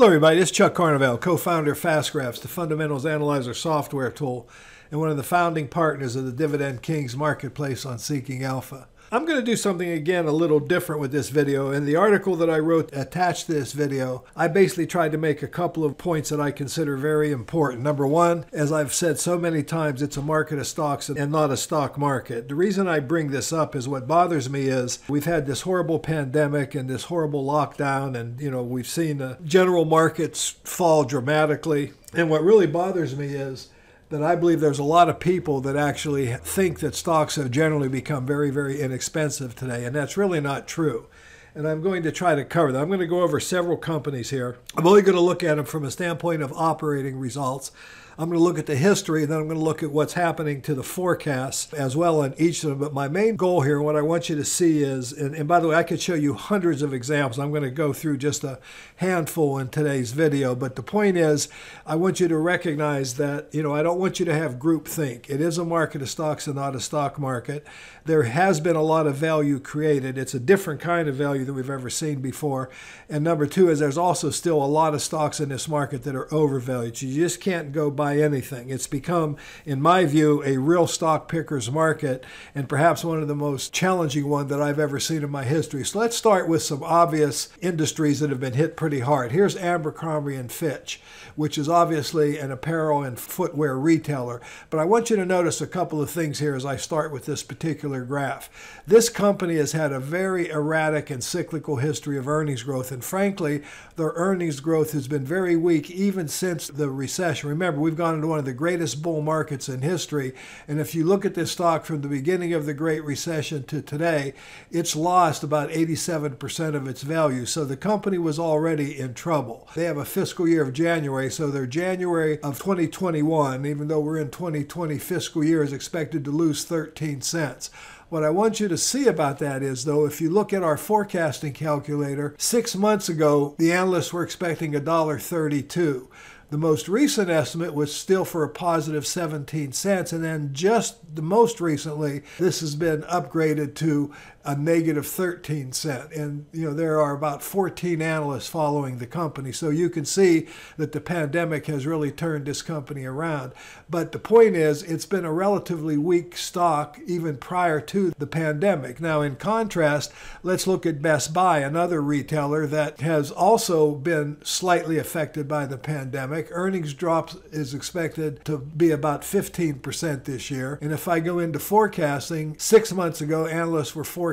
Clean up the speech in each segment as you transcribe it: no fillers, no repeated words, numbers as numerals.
Hello everybody, it's Chuck Carnevale, co-founder of FastGraphs, the fundamentals analyzer software tool, and one of the founding partners of the Dividend Kings marketplace on Seeking Alpha. I'm going to do something again a little different with this video. In the article that I wrote attached to this video, I basically tried to make a couple of points that I consider very important. Number one, as I've said so many times, it's a market of stocks and not a stock market. The reason I bring this up is what bothers me is we've had this horrible pandemic and this horrible lockdown, and we've seen the general markets fall dramatically. And what really bothers me is that I believe there's a lot of people that actually think that stocks have generally become very, very inexpensive today, and that's really not true. And I'm going to try to cover that. I'm going to go over several companies here. I'm only going to look at them from a standpoint of operating results. I'm going to look at the history, and then I'm going to look at what's happening to the forecasts as well in each of them. But my main goal here, what I want you to see is, and by the way, I could show you hundreds of examples. I'm going to go through just a handful in today's video. But the point is, I want you to recognize that, I don't want you to have groupthink. It is a market of stocks and not a stock market. There has been a lot of value created. It's a different kind of value than we've ever seen before. And number two is there's also still a lot of stocks in this market that are overvalued. So you just can't go buy anything. It's become, in my view, a real stock picker's market, and perhaps one of the most challenging one that I've ever seen in my history. So let's start with some obvious industries that have been hit pretty hard. Here's Abercrombie and Fitch, which is obviously an apparel and footwear retailer. But I want you to notice a couple of things here as I start with this particular graph. This company has had a very erratic and cyclical history of earnings growth, and frankly, their earnings growth has been very weak even since the recession. Remember, we've gone into one of the greatest bull markets in history, and if you look at this stock from the beginning of the Great Recession to today, it's lost about 87% of its value. So the company was already in trouble. They have a fiscal year of January, so their January of 2021, even though we're in 2020 fiscal year, is expected to lose 13 cents. What I want you to see about that is, though, if you look at our forecasting calculator, 6 months ago, the analysts were expecting $1.32. The most recent estimate was still for a positive 17 cents, and then just the most recently, this has been upgraded to a negative 13 cent. And there are about 14 analysts following the company. So you can see that the pandemic has really turned this company around. But the point is, it's been a relatively weak stock even prior to the pandemic. Now, in contrast, let's look at Best Buy, another retailer that has also been slightly affected by the pandemic. Earnings drop is expected to be about 15% this year. And if I go into forecasting, 6 months ago, analysts were forecasting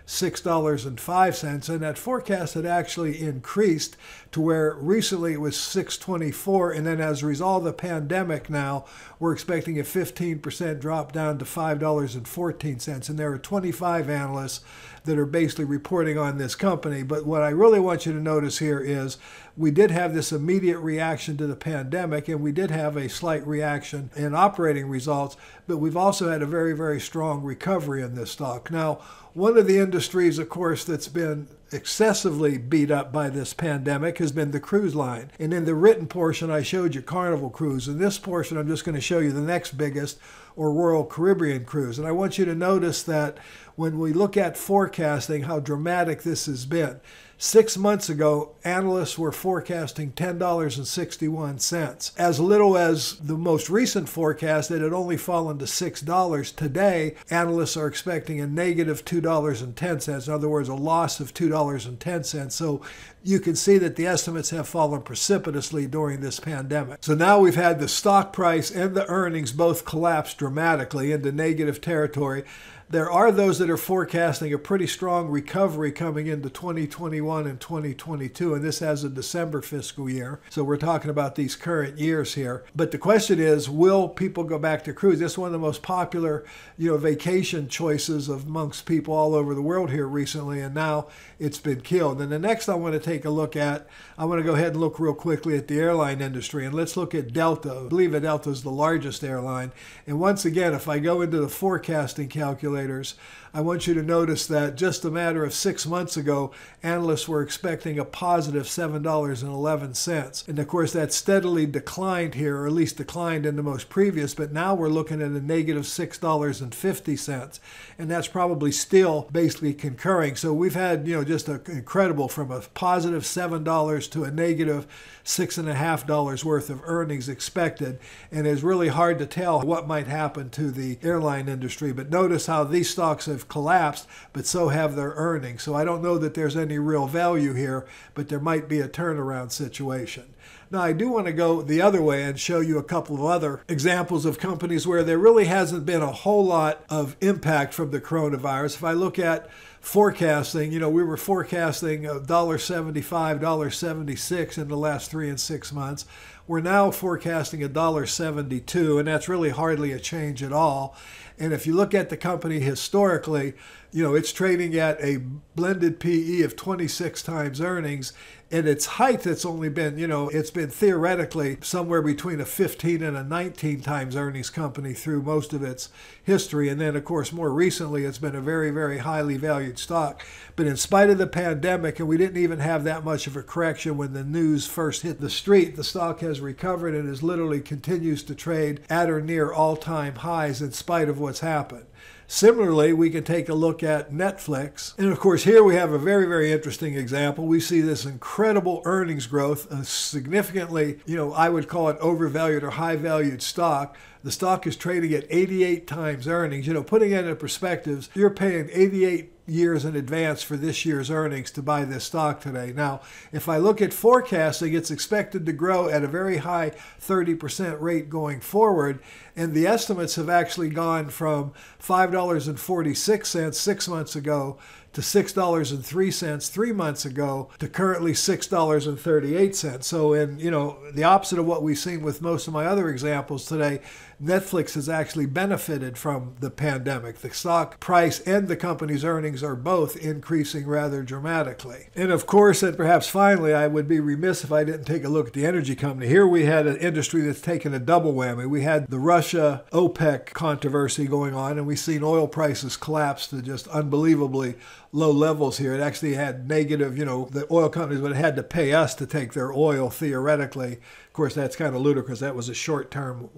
$6.05, and that forecast had actually increased to where recently it was $6.24, and then as a result of the pandemic now, we're expecting a 15% drop down to $5.14, and there are 25 analysts that are basically reporting on this company. But what I really want you to notice here is we did have this immediate reaction to the pandemic, and we did have a slight reaction in operating results, but we've also had a very, very strong recovery in this stock. Now, one of the industries, of course, that's been excessively beat up by this pandemic has been the cruise line. And in the written portion, I showed you Carnival Cruise. In this portion, I'm just going to show you the next biggest, or Royal Caribbean Cruise. And I want you to notice that when we look at forecasting, how dramatic this has been. 6 months ago, analysts were forecasting $10.61. As little as the most recent forecast, it had only fallen to $6. Today, analysts are expecting a negative $2.10. In other words, a loss of $2.10. So you can see that the estimates have fallen precipitously during this pandemic. So now we've had the stock price and the earnings both collapse dramatically into negative territory. There are those that are forecasting a pretty strong recovery coming into 2021 and 2022, and this has a December fiscal year. So we're talking about these current years here. But the question is, will people go back to cruise? This is one of the most popular, vacation choices amongst people all over the world here recently, and now it's been killed. And the next I want to take a look at, I want to go ahead and look real quickly at the airline industry, and let's look at Delta. I believe that Delta is the largest airline. And once again, if I go into the forecasting calculator, I want you to notice that just a matter of 6 months ago, analysts were expecting a positive $7.11. And of course, that steadily declined here, or at least declined in the most previous, but now we're looking at a negative $6.50. And that's probably still basically concurring. So we've had, just an incredible, from a positive $7 to a negative $6.50 worth of earnings expected. And it's really hard to tell what might happen to the airline industry. But notice how these stocks have collapsed, but so have their earnings. So I don't know that there's any real value here, but there might be a turnaround situation. Now, I do want to go the other way and show you a couple of other examples of companies where there really hasn't been a whole lot of impact from the coronavirus. If I look at forecasting, we were forecasting $1.75, $1.76 in the last 3 and 6 months. We're now forecasting $1.72, and that's really hardly a change at all. And if you look at the company historically, it's trading at a blended PE of 26 times earnings. At its height, it's only been, it's been theoretically somewhere between a 15 and a 19 times earnings company through most of its history. And then, of course, more recently, it's been a very, very highly valued stock. But in spite of the pandemic, and we didn't even have that much of a correction when the news first hit the street, the stock has recovered and is literally continues to trade at or near all-time highs in spite of what's happened. Similarly, we can take a look at Netflix. And of course, here we have a very, very interesting example. We see this incredible earnings growth, a significantly, I would call it overvalued or high valued stock. The stock is trading at 88 times earnings. Putting it in perspective, you're paying 88 years in advance for this year's earnings to buy this stock today. Now, if I look at forecasting, it's expected to grow at a very high 30% rate going forward. And the estimates have actually gone from $5.46 6 months ago to $6.03 3 months ago to currently $6.38. So in, the opposite of what we've seen with most of my other examples today, Netflix has actually benefited from the pandemic. The stock price and the company's earnings are both increasing rather dramatically. And of course, and perhaps finally, I would be remiss if I didn't take a look at the energy company. Here we had an industry that's taken a double whammy. We had the Russia OPEC controversy going on, and we've seen oil prices collapse to just unbelievably low levels here. It actually had negative, the oil companies would have had to pay us to take their oil theoretically. Of course, that's kind of ludicrous. That was a short-term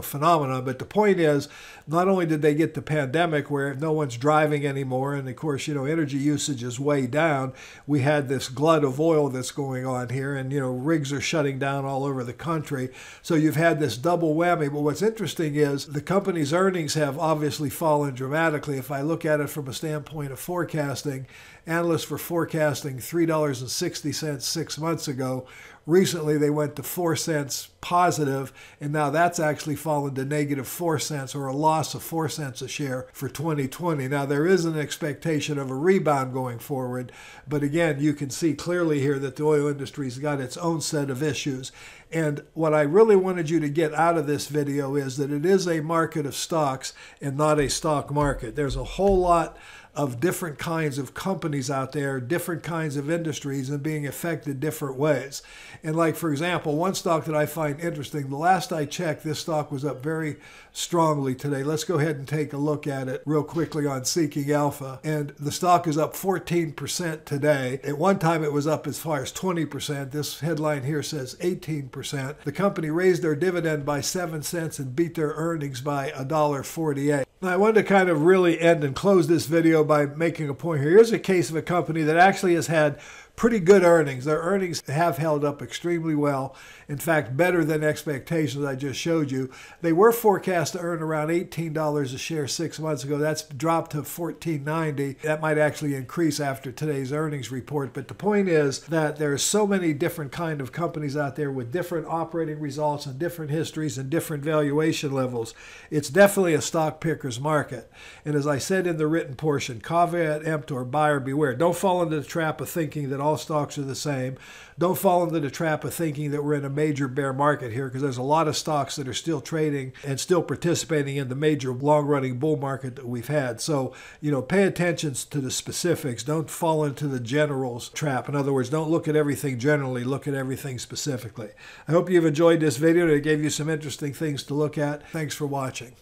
phenomenon. But the point is, not only did they get the pandemic where no one's driving anymore, and of course, energy usage is way down, we had this glut of oil that's going on here, and, rigs are shutting down all over the country. So you've had this double whammy. But what's interesting is the company's earnings have obviously fallen dramatically. If I look at it from a standpoint of forecasting, analysts were forecasting $3.60 6 months ago. Recently, they went to 4 cents positive, and now that's actually fallen to negative 4 cents, or a loss of 4 cents a share for 2020. Now, there is an expectation of a rebound going forward, but again, you can see clearly here that the oil industry's got its own set of issues. And what I really wanted you to get out of this video is that it is a market of stocks and not a stock market. There's a whole lot of different kinds of companies out there, different kinds of industries, and being affected different ways. And like, for example, one stock that I find interesting, the last I checked, this stock was up very strongly today. Let's go ahead and take a look at it real quickly on Seeking Alpha. And the stock is up 14% today. At one time, it was up as far as 20%. This headline here says 18%. The company raised their dividend by 7 cents and beat their earnings by $1.48. Now, I wanted to kind of really end and close this video by making a point here. Here's a case of a company that actually has had pretty good earnings. Their earnings have held up extremely well. In fact, better than expectations I just showed you. They were forecast to earn around $18 a share 6 months ago. That's dropped to $14.90. That might actually increase after today's earnings report. But the point is that there's so many different kind of companies out there with different operating results and different histories and different valuation levels. It's definitely a stock picker's market. And as I said in the written portion, caveat emptor, buyer beware. Don't fall into the trap of thinking that all stocks are the same. Don't fall into the trap of thinking that we're in a major bear market here, because there's a lot of stocks that are still trading and still participating in the major long-running bull market that we've had. So, pay attention to the specifics. Don't fall into the generals trap. In other words, don't look at everything generally, look at everything specifically. I hope you've enjoyed this video. It gave you some interesting things to look at. Thanks for watching.